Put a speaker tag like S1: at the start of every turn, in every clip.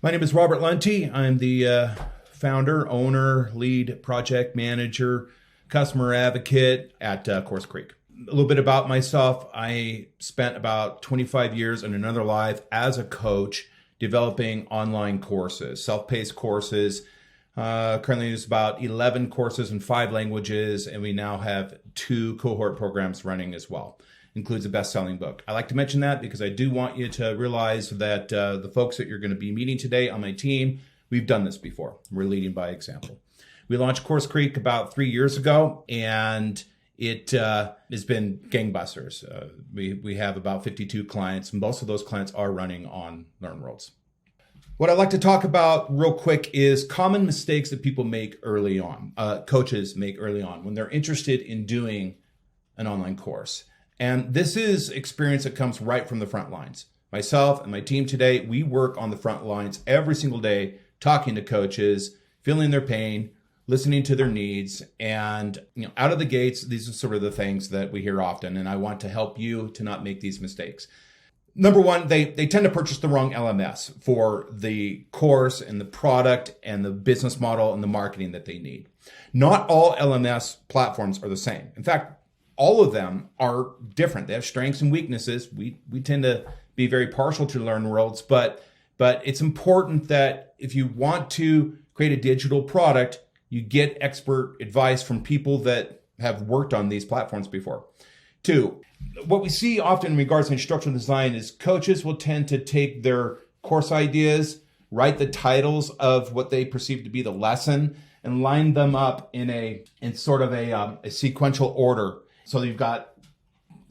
S1: My name is Robert Lunte. I'm the founder, owner, lead project manager, customer advocate at CourseCREEK. A little bit about myself. I spent about 25 years in another life as a coach developing online courses, self-paced courses. Currently there's about 11 courses in 5 languages, and we now have 2 cohort programs running as well. Includes a best-selling book. I like to mention that because I do want you to realize that the folks that you're going to be meeting today on my team, we've done this before. We're leading by example. We launched CourseCREEK about 3 years ago, and it has been gangbusters. We have about 52 clients, and most of those clients are running on LearnWorlds. What I'd like to talk about real quick is common mistakes that people make early on, coaches make early on when they're interested in doing an online course. And this is experience that comes right from the front lines. Myself and my team today, we work on the front lines every single day, talking to coaches, feeling their pain, listening to their needs. And out of the gates, these are sort of the things that we hear often. And I want to help you to not make these mistakes. Number one, they tend to purchase the wrong LMS for the course and the product and the business model and the marketing that they need. Not all LMS platforms are the same. In fact, all of them are different. They have strengths and weaknesses. We tend to be very partial to LearnWorlds, but it's important that if you want to create a digital product, you get expert advice from people that have worked on these platforms before. 2, what we see often in regards to instructional design is coaches will tend to take their course ideas, write the titles of what they perceive to be the lesson, and line them up in sort of a sequential order. So you've got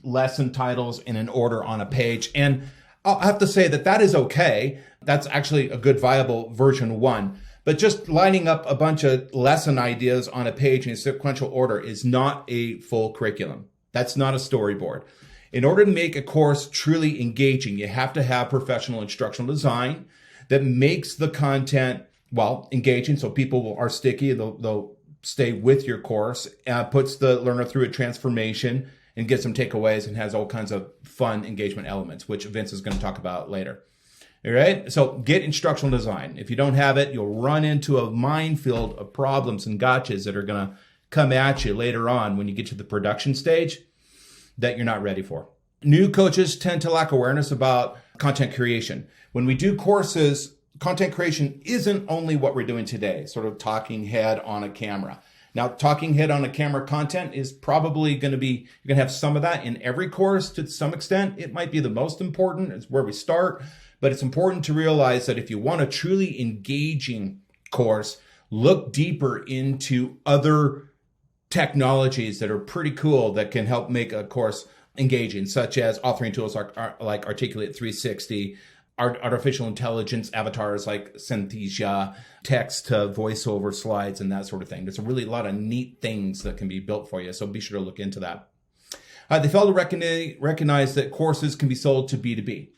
S1: lesson titles in an order on a page. And I'll have to say that is okay. That's actually a good viable version 1. But just lining up a bunch of lesson ideas on a page in a sequential order is not a full curriculum. That's not a storyboard. In order to make a course truly engaging, you have to have professional instructional design that makes the content, engaging so people are sticky. They'll stay with your course, puts the learner through a transformation and gets some takeaways and has all kinds of fun engagement elements, which Vince is going to talk about later. All right. So get instructional design. If you don't have it, you'll run into a minefield of problems and gotchas that are going to come at you later on when you get to the production stage that you're not ready for. New coaches tend to lack awareness about content creation. When we do courses, content creation isn't only what we're doing today, sort of talking head on a camera. Now, talking head on a camera content is probably going to be, you're going to have some of that in every course to some extent. It might be the most important. It's where we start. But it's important to realize that if you want a truly engaging course, look deeper into other technologies that are pretty cool that can help make a course engaging, such as authoring tools like Articulate 360, artificial intelligence avatars like Synthesia, text to voiceover slides, and that sort of thing. There's a lot of neat things that can be built for you, so be sure to look into that. They fail to recognize that courses can be sold to B2B.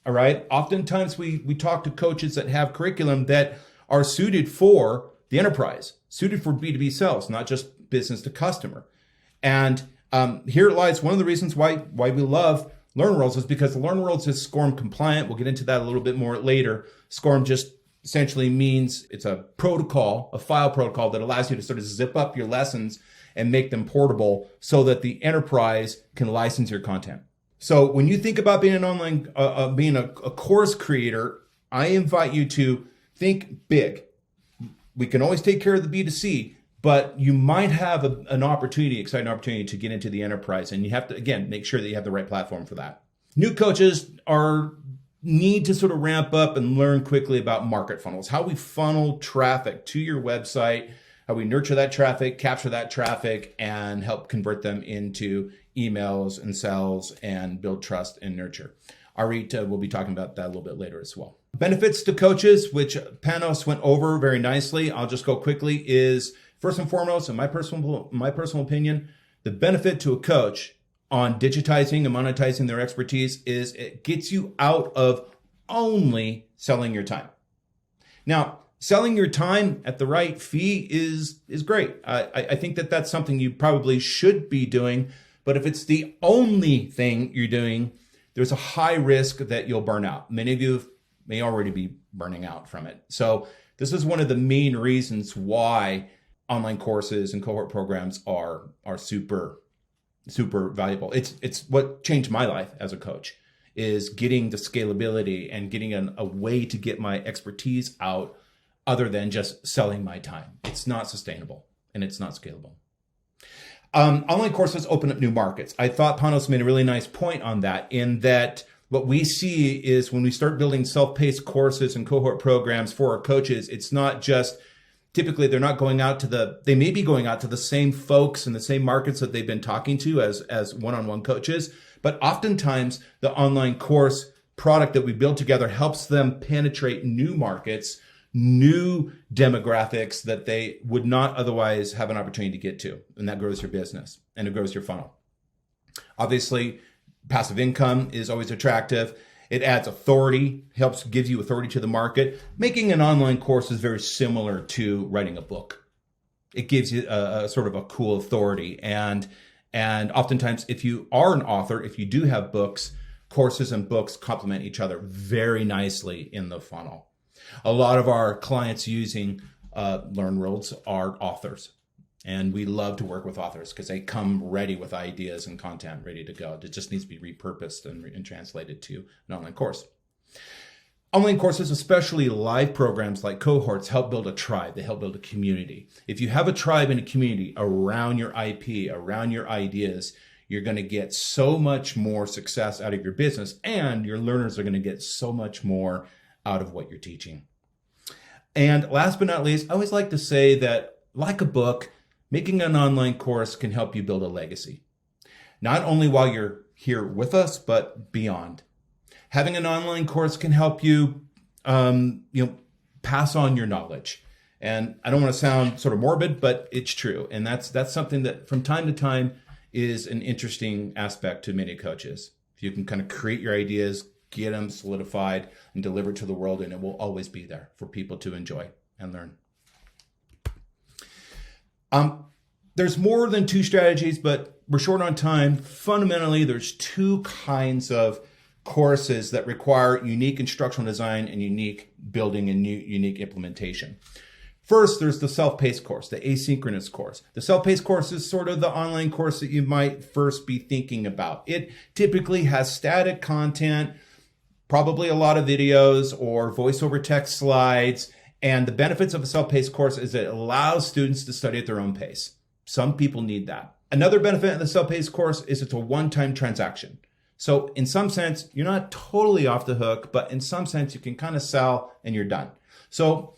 S1: All right. Oftentimes we talk to coaches that have curriculum that are suited for the enterprise, suited for B2B sales, not just business to customer. And here lies one of the reasons why we love LearnWorlds is because LearnWorlds is SCORM compliant. We'll get into that a little bit more later. SCORM just essentially means it's a protocol, a file protocol that allows you to sort of zip up your lessons and make them portable so that the enterprise can license your content. So when you think about being an online, being a course creator, I invite you to think big. We can always take care of the B2C, but you might have an opportunity, exciting opportunity to get into the enterprise. And you have to, again, make sure that you have the right platform for that. New coaches need to sort of ramp up and learn quickly about market funnels, how we funnel traffic to your website, how we nurture that traffic, capture that traffic, and help convert them into emails and sales and build trust and nurture. Arit will be talking about that a little bit later as well. Benefits to coaches, which Panos went over very nicely. I'll just go quickly, is first and foremost, in my personal opinion, the benefit to a coach on digitizing and monetizing their expertise is it gets you out of only selling your time. Now, selling your time at the right fee is great. I think that's something you probably should be doing. But if it's the only thing you're doing, there's a high risk that you'll burn out. Many of you have may already be burning out from it. So this is one of the main reasons why online courses and cohort programs are super, super valuable. It's what changed my life as a coach, is getting the scalability and getting a way to get my expertise out other than just selling my time. It's not sustainable and it's not scalable. Online courses open up new markets. I thought Panos made a really nice point on that, in that what we see is when we start building self-paced courses and cohort programs for our coaches, it's not just, typically they're not going out to they may be going out to the same folks in the same markets that they've been talking to as one-on-one coaches, but oftentimes the online course product that we build together helps them penetrate new markets, new demographics that they would not otherwise have an opportunity to get to. And that grows your business and it grows your funnel. Obviously, passive income is always attractive. It adds authority, gives you authority to the market. Making an online course is very similar to writing a book. It gives you a sort of a cool authority. And oftentimes, if you are an author, if you do have books, courses and books complement each other very nicely in the funnel. A lot of our clients using LearnWorlds are authors. And we love to work with authors because they come ready with ideas and content ready to go. It just needs to be repurposed and translated to an online course. Online courses, especially live programs like cohorts, help build a tribe. They help build a community. If you have a tribe and a community around your IP, around your ideas, you're going to get so much more success out of your business, and your learners are going to get so much more out of what you're teaching. And last but not least, I always like to say that, like a book, making an online course can help you build a legacy, not only while you're here with us, but beyond. Having an online course can help you, pass on your knowledge. And I don't want to sound sort of morbid, but it's true. And that's something that from time to time is an interesting aspect to many coaches. If you can kind of create your ideas, get them solidified, and deliver to the world, and it will always be there for people to enjoy and learn. There's more than two strategies, but we're short on time. Fundamentally, there's two kinds of courses that require unique instructional design and unique building and unique implementation. First, there's the self-paced course, the asynchronous course. The self-paced course is sort of the online course that you might first be thinking about. It typically has static content, probably a lot of videos or voice over text slides. And the benefits of a self-paced course is it allows students to study at their own pace. Some people need that. Another benefit of the self-paced course is it's a one-time transaction. So in some sense, you're not totally off the hook, but in some sense, you can kind of sell and you're done. So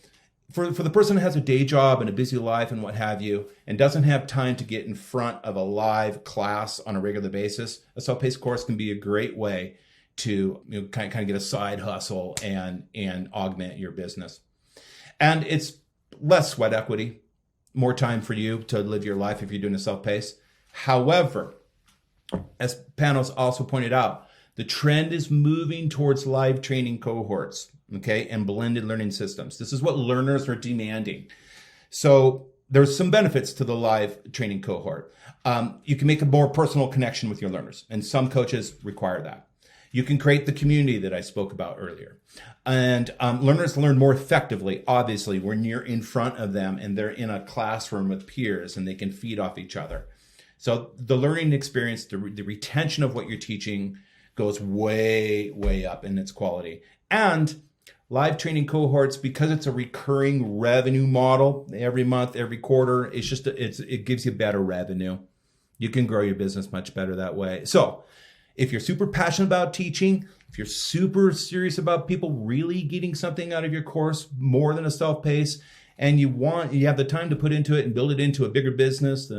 S1: for the person who has a day job and a busy life and what have you, and doesn't have time to get in front of a live class on a regular basis, a self-paced course can be a great way to kind of get a side hustle and augment your business. And it's less sweat equity, more time for you to live your life if you're doing a self-pace. However, as Panos also pointed out, the trend is moving towards live training cohorts, and blended learning systems. This is what learners are demanding. So there's some benefits to the live training cohort. You can make a more personal connection with your learners, and some coaches require that. You can create the community that I spoke about earlier. And learners learn more effectively, obviously, when you're in front of them and they're in a classroom with peers and they can feed off each other. So the learning experience, the retention of what you're teaching goes way, way up in its quality. And live training cohorts, because it's a recurring revenue model every month, every quarter, it gives you better revenue. You can grow your business much better that way. So if you're super passionate about teaching, if you're super serious about people really getting something out of your course more than a self-pace, and you have the time to put into it and build it into a bigger business,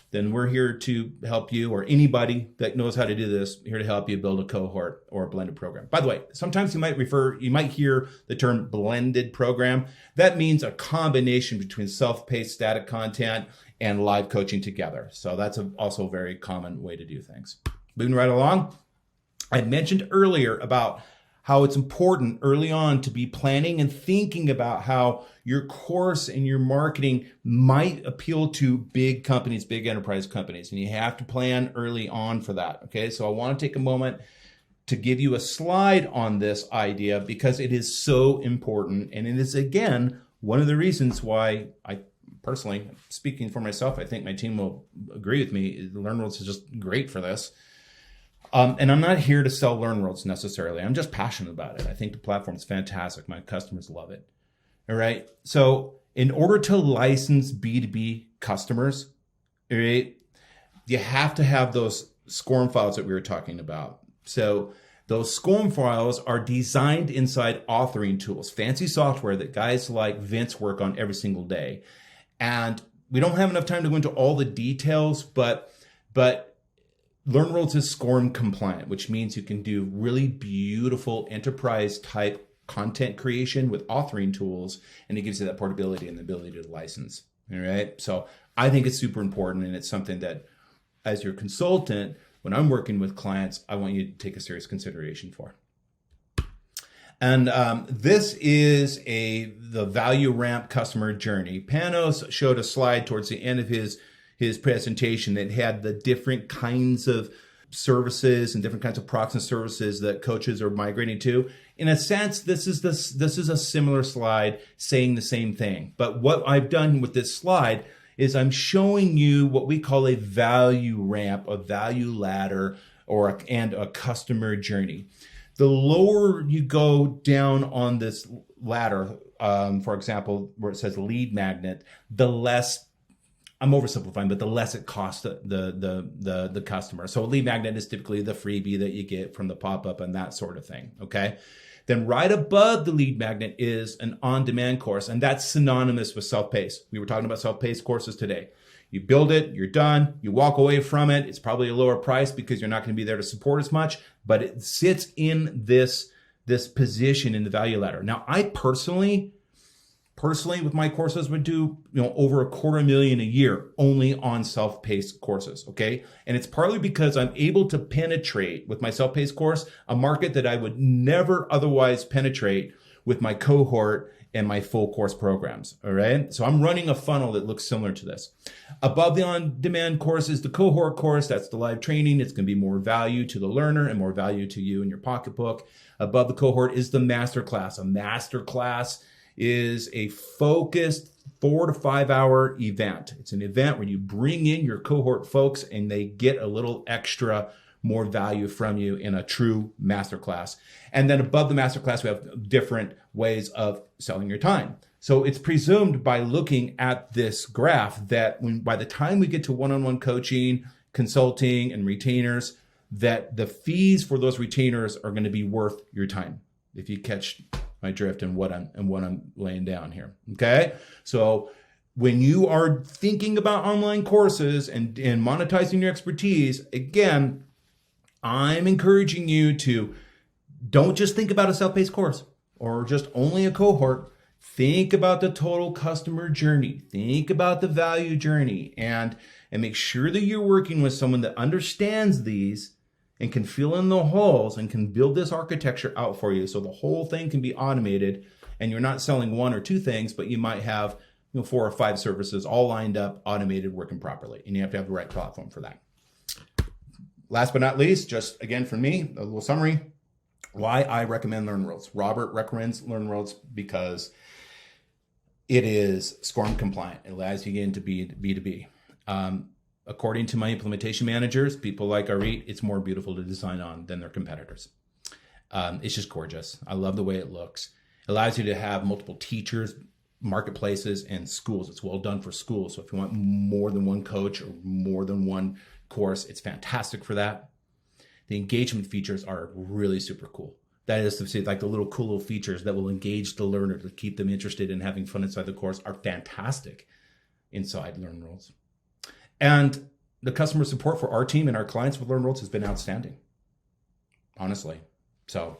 S1: then we're here to help you, or anybody that knows how to do this, here to help you build a cohort or a blended program. By the way, sometimes you might hear the term blended program. That means a combination between self-paced static content and live coaching together. So that's also a very common way to do things. Moving right along, I mentioned earlier about how it's important early on to be planning and thinking about how your course and your marketing might appeal to big companies, big enterprise companies, and you have to plan early on for that. Okay, so I want to take a moment to give you a slide on this idea because it is so important. And it is, again, one of the reasons why I personally, speaking for myself, I think my team will agree with me, LearnWorlds is just great for this. And I'm not here to sell LearnWorlds necessarily. I'm just passionate about it. I think the platform is fantastic. My customers love it. All right. So in order to license B2B customers, all right, you have to have those SCORM files that we were talking about. So those SCORM files are designed inside authoring tools, fancy software that guys like Vince work on every single day. And we don't have enough time to go into all the details, but LearnWorlds is SCORM compliant, which means you can do really beautiful enterprise type content creation with authoring tools, and it gives you that portability and the ability to license. All right. So I think it's super important, and it's something that as your consultant, when I'm working with clients, I want you to take a serious consideration for. And this is the value ramp customer journey. Panos showed a slide towards the end of his presentation that had the different kinds of services and different kinds of products and services that coaches are migrating to. In a sense, this is a similar slide saying the same thing. But what I've done with this slide is I'm showing you what we call a value ramp, a value ladder, and a customer journey. The lower you go down on this ladder, for example, where it says lead magnet, the less, I'm oversimplifying, but the less it costs the customer. So a lead magnet is typically the freebie that you get from the pop-up and that sort of thing, okay? Then right above the lead magnet is an on-demand course, and that's synonymous with self-paced. We were talking about self-paced courses today. You build it, you're done, you walk away from it. It's probably a lower price because you're not going to be there to support as much, but it sits in this position in the value ladder. Now, I personally with my courses would do over $250,000 a year only on self-paced courses, okay? And it's partly because I'm able to penetrate with my self-paced course a market that I would never otherwise penetrate with my cohort and my full course programs, all right? So I'm running a funnel that looks similar to this. Above the on-demand course is the cohort course. That's the live training. It's going to be more value to the learner and more value to you and your pocketbook. Above the cohort is the masterclass. A masterclass is a focused 4 to 5 hour event. It's an event where you bring in your cohort folks and they get a little extra more value from you in a true masterclass. And then above the masterclass, we have different ways of selling your time. So it's presumed by looking at this graph that by the time we get to one-on-one coaching, consulting, and retainers, that the fees for those retainers are going to be worth your time. If you catch my drift and what I'm laying down here. Okay. So when you are thinking about online courses and monetizing your expertise, again, I'm encouraging you to don't just think about a self-paced course or just only a cohort. Think about the total customer journey. Think about the value journey and make sure that you're working with someone that understands these and can fill in the holes and can build this architecture out for you so the whole thing can be automated and you're not selling one or two things, but you might have 4 or 5 services all lined up, automated, working properly. And you have to have the right platform for that. Last but not least, just again from me, a little summary, why I recommend LearnWorlds. Robert recommends LearnWorlds because it is SCORM compliant. It allows you to get into B2B. According to my implementation managers, people like Arit, it's more beautiful to design on than their competitors. It's just gorgeous. I love the way it looks. It allows you to have multiple teachers, marketplaces, and schools. It's well done for schools. So if you want more than one coach or more than one course, it's fantastic for that. The engagement features are really super cool. That is to say, like the little cool little features that will engage the learner to keep them interested in having fun inside the course are fantastic inside LearnWorlds. And the customer support for our team and our clients with LearnWorlds has been outstanding, honestly. So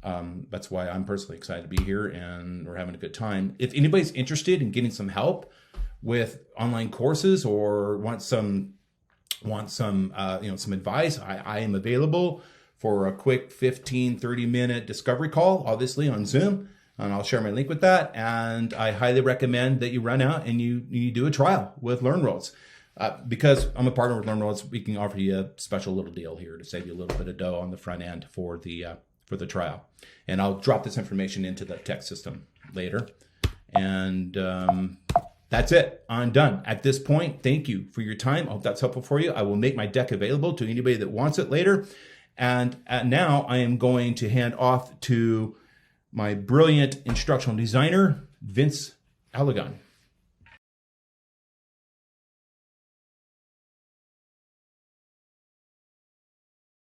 S1: that's why I'm personally excited to be here and we're having a good time. If anybody's interested in getting some help with online courses or want some advice, I am available for a quick 15, 30-minute discovery call, obviously on Zoom. And I'll share my link with that. And I highly recommend that you run out and you do a trial with LearnWorlds. Because I'm a partner with LearnWorlds, we can offer you a special little deal here to save you a little bit of dough on the front end for the trial. And I'll drop this information into the text system later. And that's it. I'm done. At this point, thank you for your time. I hope that's helpful for you. I will make my deck available to anybody that wants it later. And now I am going to hand off to my brilliant instructional designer, Vince Allegan.